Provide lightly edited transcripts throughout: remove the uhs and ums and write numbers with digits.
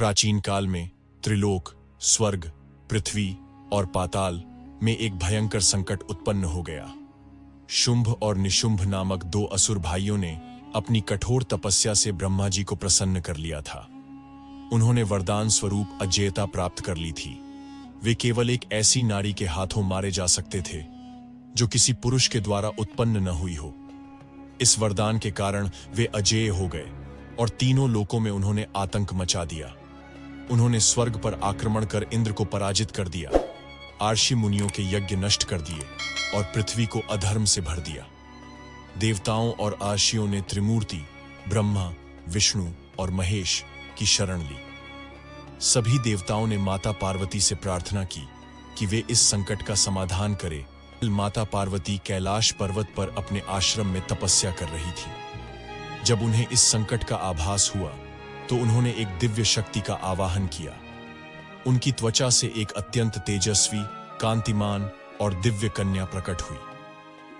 प्राचीन काल में त्रिलोक, स्वर्ग, पृथ्वी और पाताल में एक भयंकर संकट उत्पन्न हो गया। शुंभ और निशुंभ नामक दो असुर भाइयों ने अपनी कठोर तपस्या से ब्रह्मा जी को प्रसन्न कर लिया था। उन्होंने वरदान स्वरूप अजेयता प्राप्त कर ली थी। वे केवल एक ऐसी नारी के हाथों मारे जा सकते थे जो किसी पुरुष के द्वारा उत्पन्न न हुई हो। इस वरदान के कारण वे अजेय हो गए और तीनों लोकों में उन्होंने आतंक मचा दिया। उन्होंने स्वर्ग पर आक्रमण कर इंद्र को पराजित कर दिया, आर्षि मुनियों के यज्ञ नष्ट कर दिए और पृथ्वी को अधर्म से भर दिया। देवताओं और आर्षियों ने त्रिमूर्ति ब्रह्मा, विष्णु और महेश की शरण ली। सभी देवताओं ने माता पार्वती से प्रार्थना की कि वे इस संकट का समाधान करें। माता पार्वती कैलाश पर्वत पर अपने आश्रम में तपस्या कर रही थी। जब उन्हें इस संकट का आभास हुआ तो उन्होंने एक दिव्य शक्ति का आवाहन किया। उनकी त्वचा से एक अत्यंत तेजस्वी, कांतिमान और दिव्य कन्या प्रकट हुई।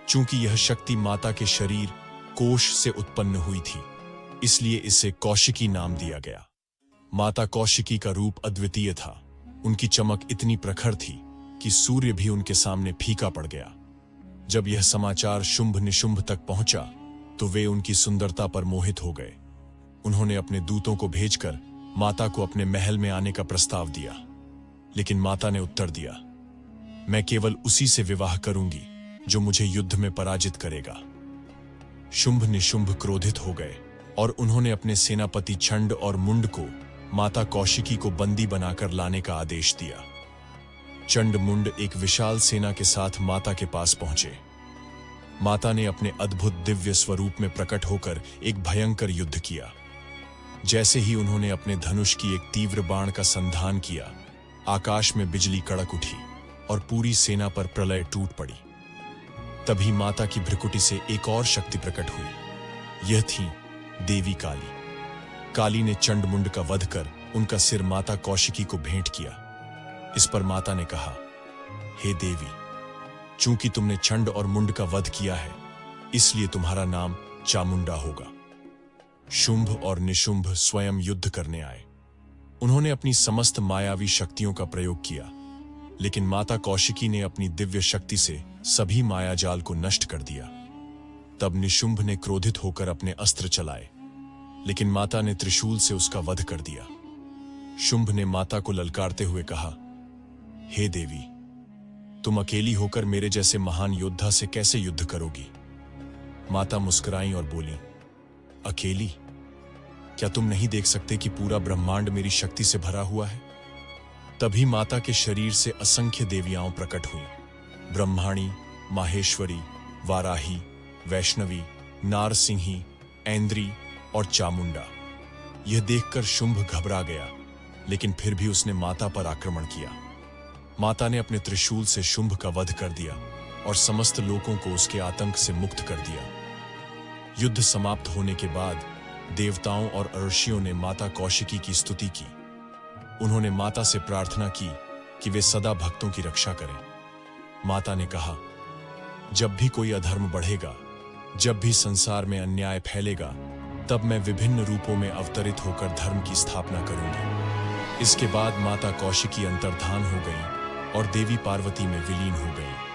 चूंकि यह शक्ति माता के शरीर कोश से उत्पन्न हुई थी, इसलिए इसे कौशिकी नाम दिया गया। माता कौशिकी का रूप अद्वितीय था। उनकी चमक इतनी प्रखर थी कि सूर्य भी उनके सामने फीका पड़ गया। जब यह समाचार शुंभ निशुंभ तक पहुंचा तो वे उनकी सुंदरता पर मोहित हो गए। उन्होंने अपने दूतों को भेजकर माता को अपने महल में आने का प्रस्ताव दिया, लेकिन माता ने उत्तर दिया, मैं केवल उसी से विवाह करूंगी जो मुझे युद्ध में पराजित करेगा। शुंभ निशुंभ क्रोधित हो गए और उन्होंने अपने सेनापति छंड और मुंड को माता कौशिकी को बंदी बनाकर लाने का आदेश दिया। चंड मुंड एक विशाल सेना के साथ माता के पास पहुंचे। माता ने अपने अद्भुत दिव्य स्वरूप में प्रकट होकर एक भयंकर युद्ध किया। जैसे ही उन्होंने अपने धनुष की एक तीव्र बाण का संधान किया, आकाश में बिजली कड़क उठी और पूरी सेना पर प्रलय टूट पड़ी। तभी माता की भ्रिकुटी से एक और शक्ति प्रकट हुई। यह थी देवी काली। काली ने चंड मुंड का वध कर उनका सिर माता कौशिकी को भेंट किया। इस पर माता ने कहा, हे देवी, चूंकि तुमने चंड और मुंड का वध किया है, इसलिए तुम्हारा नाम चामुंडा होगा। शुंभ और निशुंभ स्वयं युद्ध करने आए। उन्होंने अपनी समस्त मायावी शक्तियों का प्रयोग किया, लेकिन माता कौशिकी ने अपनी दिव्य शक्ति से सभी मायाजाल को नष्ट कर दिया। तब निशुंभ ने क्रोधित होकर अपने अस्त्र चलाए, लेकिन माता ने त्रिशूल से उसका वध कर दिया। शुंभ ने माता को ललकारते हुए कहा, हे देवी, तुम अकेली होकर मेरे जैसे महान योद्धा से कैसे युद्ध करोगी? माता मुस्कुराई और बोली, अकेली? क्या तुम नहीं देख सकते कि पूरा ब्रह्मांड मेरी शक्ति से भरा हुआ है? तभी माता के शरीर से असंख्य देवियां प्रकट हुईं। ब्रह्माणी, माहेश्वरी, वाराही, वैष्णवी, नारसिंही, ऐन्द्री और चामुंडा। यह देखकर शुंभ घबरा गया, लेकिन फिर भी उसने माता पर आक्रमण किया। माता ने अपने त्रिशूल से शुंभ का वध कर दिया और समस्त लोगों को उसके आतंक से मुक्त कर दिया। युद्ध समाप्त होने के बाद देवताओं और ऋषियों ने माता कौशिकी की स्तुति की। उन्होंने माता से प्रार्थना की कि वे सदा भक्तों की रक्षा करें। माता ने कहा, जब भी कोई अधर्म बढ़ेगा, जब भी संसार में अन्याय फैलेगा, तब मैं विभिन्न रूपों में अवतरित होकर धर्म की स्थापना करूंगी। इसके बाद माता कौशिकी अंतर्धान हो गई और देवी पार्वती में विलीन हो गई।